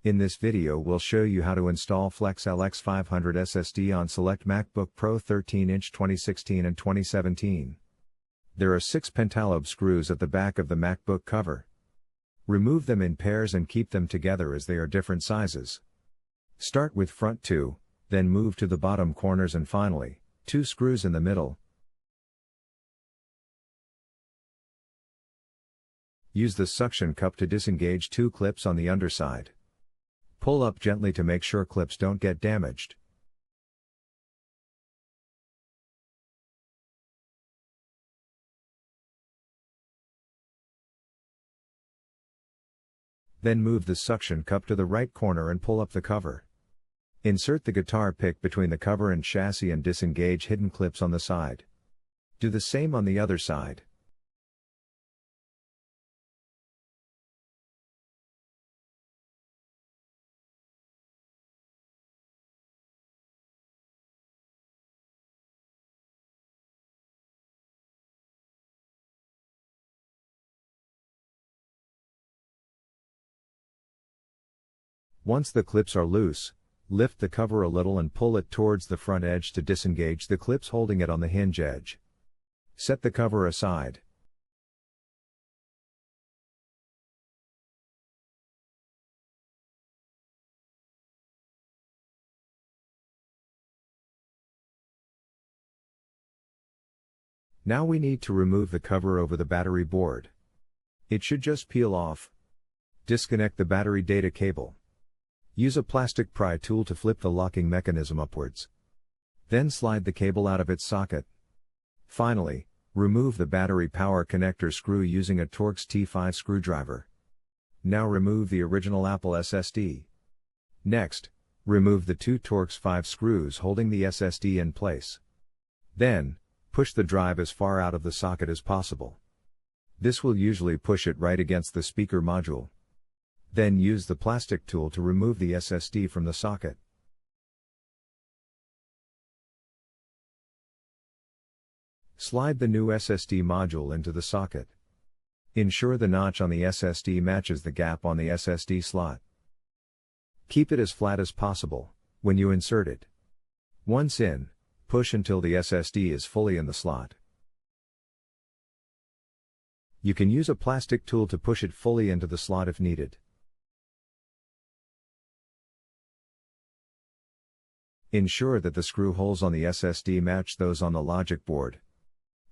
In this video we'll show you how to install Flexx LX500 SSD on select MacBook Pro 13-inch 2016 and 2017. There are 6 pentalobe screws at the back of the MacBook cover. Remove them in pairs and keep them together as they are different sizes. Start with front 2, then move to the bottom corners and finally, 2 screws in the middle. Use the suction cup to disengage 2 clips on the underside. Pull up gently to make sure clips don't get damaged. Then move the suction cup to the right corner and pull up the cover. Insert the guitar pick between the cover and chassis and disengage hidden clips on the side. Do the same on the other side. Once the clips are loose, lift the cover a little and pull it towards the front edge to disengage the clips holding it on the hinge edge. Set the cover aside. Now we need to remove the cover over the battery board. It should just peel off. Disconnect the battery data cable. Use a plastic pry tool to flip the locking mechanism upwards. Then slide the cable out of its socket. Finally, remove the battery power connector screw using a Torx T5 screwdriver. Now remove the original Apple SSD. Next, remove the 2 Torx 5 screws holding the SSD in place. Then, push the drive as far out of the socket as possible. This will usually push it right against the speaker module. Then use the plastic tool to remove the SSD from the socket. Slide the new SSD module into the socket. Ensure the notch on the SSD matches the gap on the SSD slot. Keep it as flat as possible when you insert it. Once in, push until the SSD is fully in the slot. You can use a plastic tool to push it fully into the slot if needed. Ensure that the screw holes on the SSD match those on the logic board.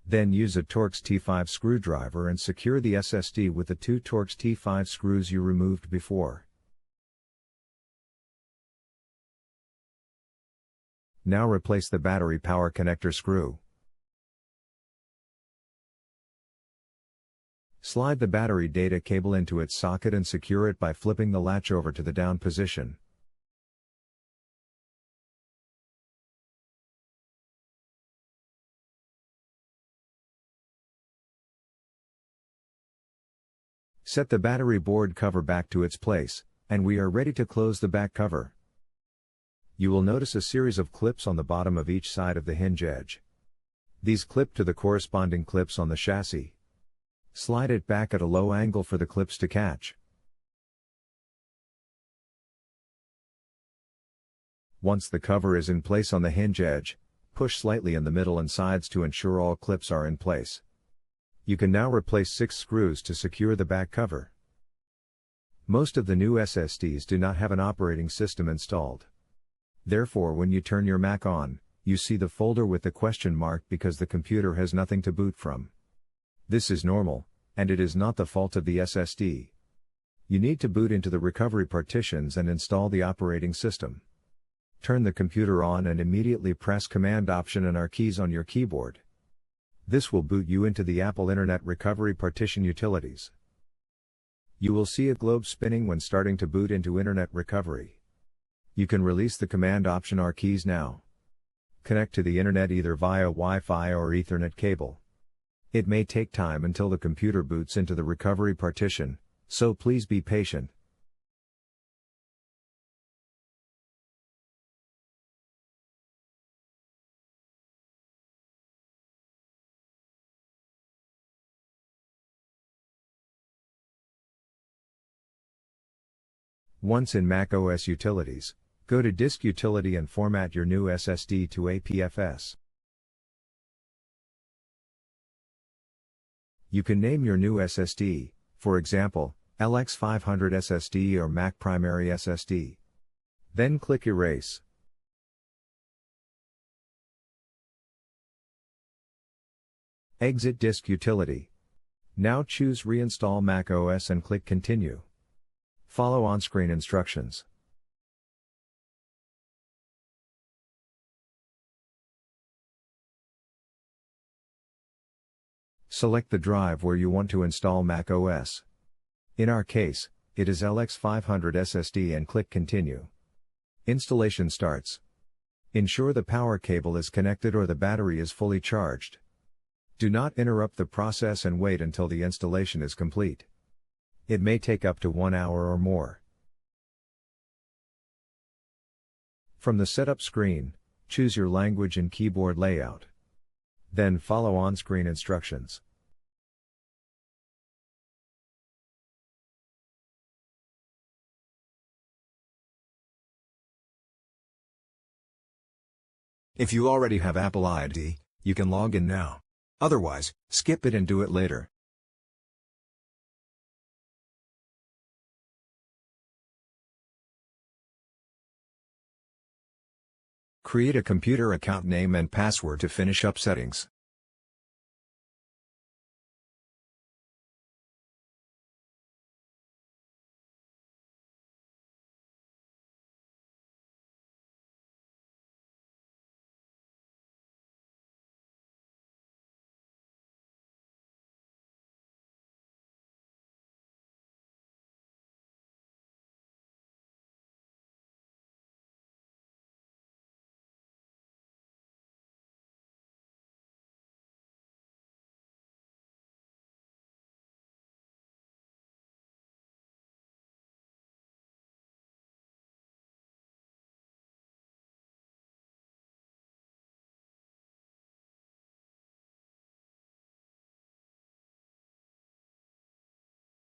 Then use a Torx T5 screwdriver and secure the SSD with the 2 Torx T5 screws you removed before. Now replace the battery power connector screw. Slide the battery data cable into its socket and secure it by flipping the latch over to the down position. Set the battery board cover back to its place, and we are ready to close the back cover. You will notice a series of clips on the bottom of each side of the hinge edge. These clip to the corresponding clips on the chassis. Slide it back at a low angle for the clips to catch. Once the cover is in place on the hinge edge, push slightly in the middle and sides to ensure all clips are in place. You can now replace 6 screws to secure the back cover. Most of the new SSDs do not have an operating system installed. Therefore, when you turn your Mac on, you see the folder with the question mark because the computer has nothing to boot from. This is normal, and it is not the fault of the SSD. You need to boot into the recovery partitions and install the operating system. Turn the computer on and immediately press Command Option and R keys on your keyboard. This will boot you into the Apple Internet Recovery Partition utilities. You will see a globe spinning when starting to boot into Internet Recovery. You can release the Command Option R keys now. Connect to the Internet either via Wi-Fi or Ethernet cable. It may take time until the computer boots into the recovery partition, so please be patient. Once in macOS Utilities, go to Disk Utility and format your new SSD to APFS. You can name your new SSD, for example, LX500 SSD or Mac Primary SSD. Then click Erase. Exit Disk Utility. Now choose Reinstall macOS and click Continue. Follow on-screen instructions. Select the drive where you want to install macOS. In our case, it is LX500 SSD and click Continue. Installation starts. Ensure the power cable is connected or the battery is fully charged. Do not interrupt the process and wait until the installation is complete. It may take up to 1 hour or more. From the setup screen, choose your language and keyboard layout. Then follow on-screen instructions. If you already have Apple ID, you can log in now. Otherwise, skip it and do it later. Create a computer account name and password to finish up settings.